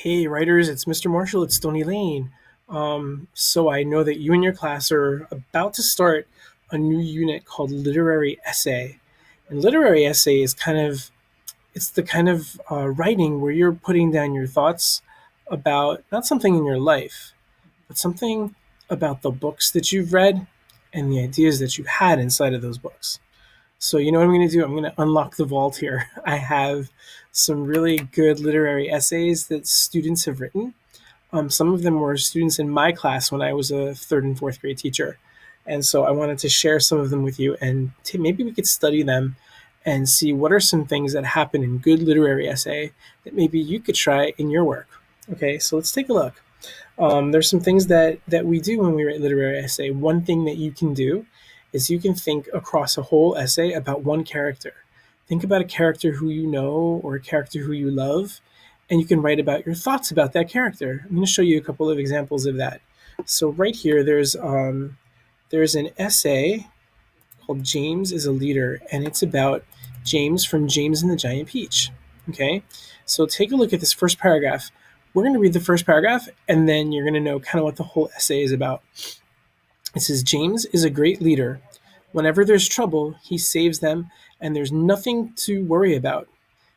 Hey, writers, it's Mr. Marshall at Stony Lane. So I know that you and your class are about to start a new unit called Literary Essay. And literary essay is it's the kind of writing where you're putting down your thoughts about not something in your life, but something about the books that you've read and the ideas that you had inside of those books. So you know what I'm going to do? I'm going to unlock the vault here. I have some really good literary essays that students have written. Some of them were students in my class when I was a third and fourth grade teacher. And so I wanted to share some of them with you and maybe we could study them and see what are some things that happen in good literary essay that maybe you could try in your work. Okay, so let's take a look. There's some things that we do when we write literary essay. One thing that you can do is you can think across a whole essay about one character. Think about a character who you know or a character who you love, and you can write about your thoughts about that character. I'm going to show you a couple of examples of that. So right here, there's an essay called James is a Leader, and it's about James from James and the Giant Peach. Okay, so take a look at this first paragraph. We're going to read the first paragraph, and then you're going to know kind of what the whole essay is about. It says, James is a great leader. Whenever there's trouble, he saves them, and there's nothing to worry about.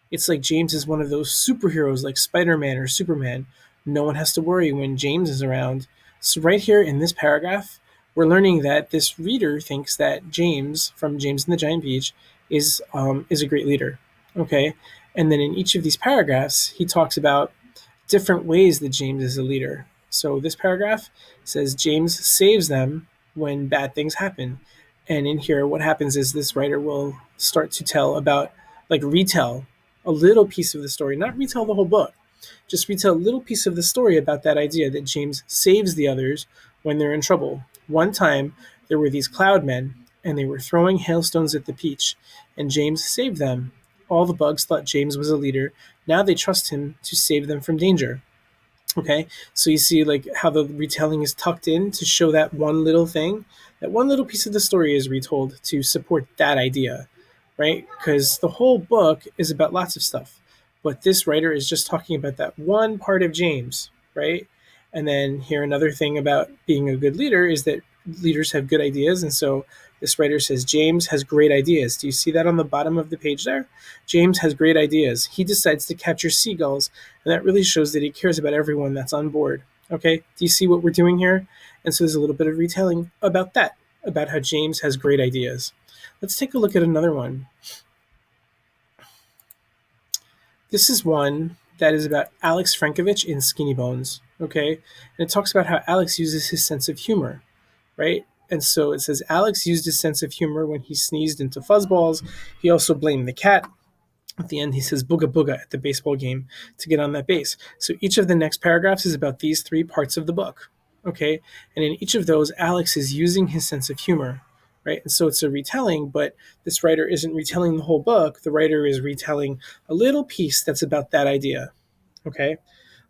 It's like James is one of those superheroes like Spider Man or Superman. No one has to worry when James is around. So, right here in this paragraph, we're learning that this reader thinks that James from James and the Giant Peach is a great leader. Okay, and then in each of these paragraphs, he talks about different ways that James is a leader. So this paragraph says James saves them when bad things happen. And in here, what happens is this writer will start to tell about, like, retell a little piece of the story, not retell the whole book, just retell a little piece of the story about that idea that James saves the others when they're in trouble. One time, there were these cloud men, and they were throwing hailstones at the peach, and James saved them. All the bugs thought James was a leader. Now they trust him to save them from danger. Okay, so you see like how the retelling is tucked in to show that one little thing, that one little piece of the story is retold to support that idea, right? Because the whole book is about lots of stuff, but this writer is just talking about that one part of James, right? And then here another thing about being a good leader is that leaders have good ideas, and so this writer says James has great ideas. Do you see that on the bottom of the page there? James has great ideas. He decides to capture seagulls, and that really shows that he cares about everyone that's on board. Okay, do you see what we're doing here? And so there's a little bit of retelling about that, about how James has great ideas. Let's take a look at another one. This is one that is about Alex Frankovich in Skinny Bones. Okay, and it talks about how Alex uses his sense of humor, right? And so it says Alex used his sense of humor when he sneezed into fuzzballs. He also blamed the cat. At the end, he says booga booga at the baseball game to get on that base. So each of the next paragraphs is about these three parts of the book. Okay. And in each of those, Alex is using his sense of humor, right? And so it's a retelling, but this writer isn't retelling the whole book. The writer is retelling a little piece that's about that idea. Okay.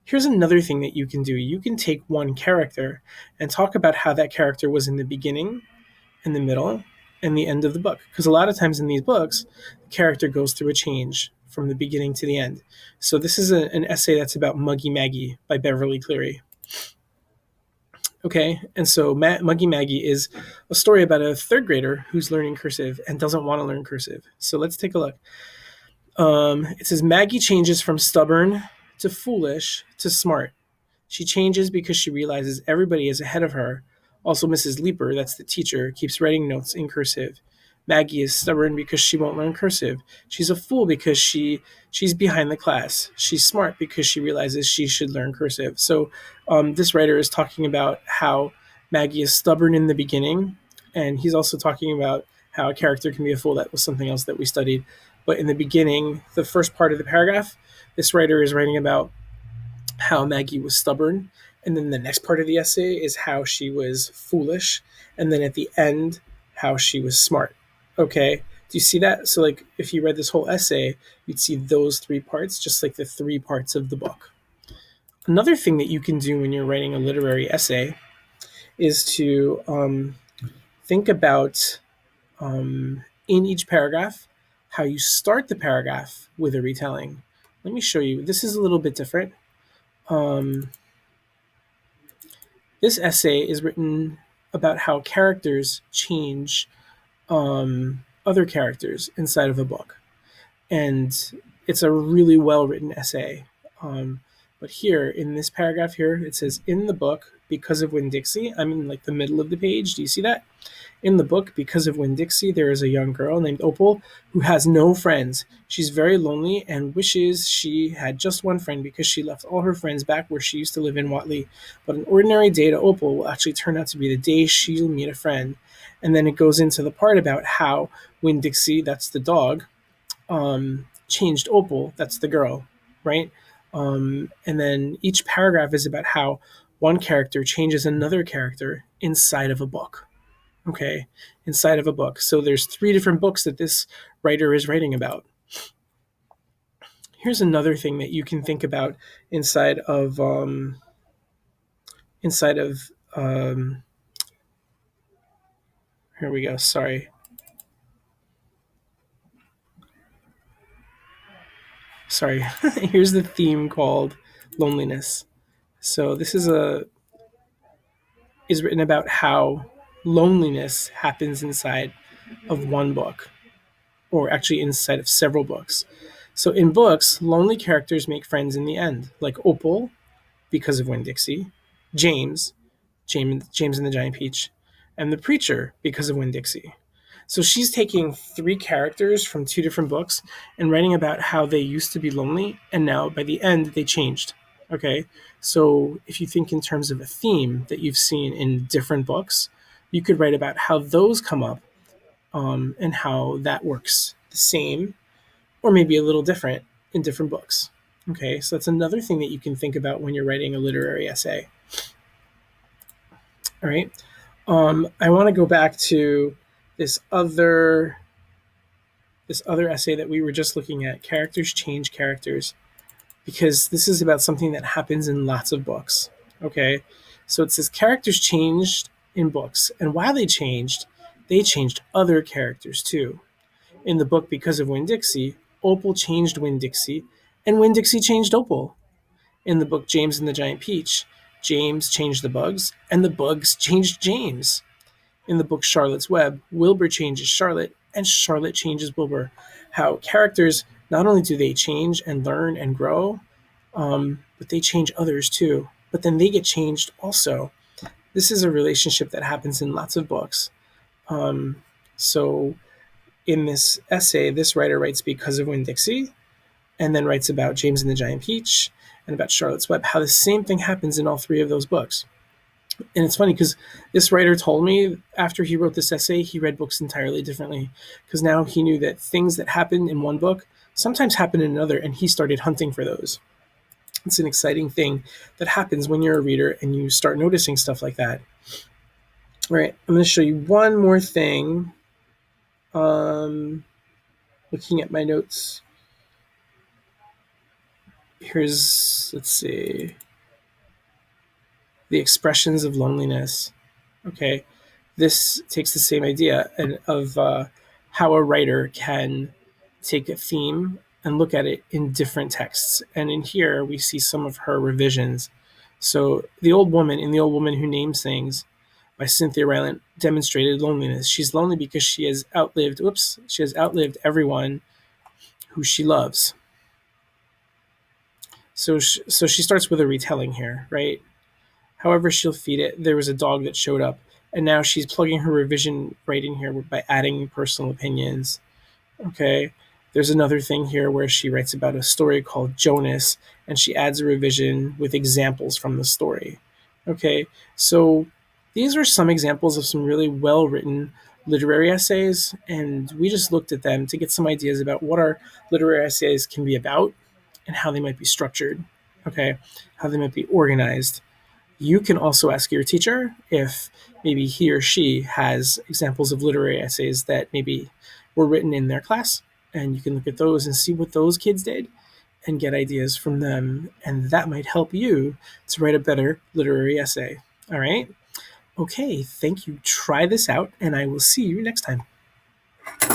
Here's another thing that you can do. You can take one character and talk about how that character was in the beginning, in the middle, and the end of the book. Because a lot of times in these books, the character goes through a change from the beginning to the end. So this is an essay that's about Muggy Maggie by Beverly Cleary. Okay, and so Muggy Maggie is a story about a third grader who's learning cursive and doesn't want to learn cursive. So let's take a look. It says Maggie changes from stubborn to foolish to smart. She changes because she realizes everybody is ahead of her. Also, Mrs. Leeper, that's the teacher, keeps writing notes in cursive. Maggie is stubborn because she won't learn cursive. She's a fool because she's behind the class. She's smart because she realizes she should learn cursive. So this writer is talking about how Maggie is stubborn in the beginning, and he's also talking about how a character can be a fool. That was something else that we studied. But in the beginning, the first part of the paragraph, this writer is writing about how Maggie was stubborn. And then the next part of the essay is how she was foolish. And then at the end, how she was smart. Okay. Do you see that? So, like, if you read this whole essay, you'd see those three parts, just like the three parts of the book. Another thing that you can do when you're writing a literary essay is to think about in each paragraph how you start the paragraph with a retelling. Let me show you. This is a little bit different. Um, this essay is written about how characters change other characters inside of a book. And it's a really well written essay. Um, but here in this paragraph here, it says, in the book, because of Winn Dixie, I'm in like the middle of the page. Do you see that? In the book, because of Winn Dixie, there is a young girl named Opal who has no friends. She's very lonely and wishes she had just one friend because she left all her friends back where she used to live in Watley. But an ordinary day to Opal will actually turn out to be the day she'll meet a friend. And then it goes into the part about how Winn Dixie, that's the dog, changed Opal, that's the girl, right? And then each paragraph is about how one character changes another character inside of a book. Okay, inside of a book. So there's 3 different books that this writer is writing about. Here's another thing that you can think about inside of inside of um, here we go. Sorry. Here's the theme called loneliness. So this is written about how loneliness happens inside of one book, or actually inside of several books. So in books, lonely characters make friends in the end, like Opal because of Winn Dixie, James, James and the Giant Peach, and the Preacher because of Winn Dixie. So she's taking 3 characters from 2 different books and writing about how they used to be lonely and now by the end they changed. Okay, so if you think in terms of a theme that you've seen in different books, you could write about how those come up, and how that works the same or maybe a little different in different books. Okay, so that's another thing that you can think about when you're writing a literary essay. All right, I want to go back to this other this other essay that we were just looking at. Characters change characters, because this is about something that happens in lots of books. Okay, so it says characters changed in books, and while they changed other characters too. In the book, because of Winn Dixie, Opal changed Winn Dixie, and Winn Dixie changed Opal. In the book James and the Giant Peach, James changed the bugs, and the bugs changed James. In the book Charlotte's Web, Wilbur changes Charlotte, and Charlotte changes Wilbur. How characters, not only do they change and learn and grow, but they change others too. But then they get changed also. This is a relationship that happens in lots of books. So in this essay, this writer writes because of Winn Dixie, and then writes about James and the Giant Peach and about Charlotte's Web, how the same thing happens in all 3 of those books. And it's funny because this writer told me after he wrote this essay, he read books entirely differently, because now he knew that things that happened in one book sometimes happen in another, and he started hunting for those. It's an exciting thing that happens when you're a reader and you start noticing stuff like that. All right, I'm going to show you one more thing. Looking at my notes. Here's, let's see, the expressions of loneliness. Okay, this takes the same idea of how a writer can take a theme and look at it in different texts. And in here, we see some of her revisions. So, The Old Woman, in The Old Woman Who Names Things by Cynthia Rylant, demonstrated loneliness. She's lonely because she has outlived everyone who she loves. So she starts with a retelling here, right? However she'll feed it, there was a dog that showed up, and now she's plugging her revision right in here by adding personal opinions. Okay, there's another thing here where she writes about a story called Jonas, and she adds a revision with examples from the story. Okay, so these are some examples of some really well-written literary essays, and we just looked at them to get some ideas about what our literary essays can be about and how they might be structured. Okay, how they might be organized. You can also ask your teacher if maybe he or she has examples of literary essays that maybe were written in their class, and you can look at those and see what those kids did and get ideas from them, and that might help you to write a better literary essay. All right? Okay, thank you. Try this out, and I will see you next time.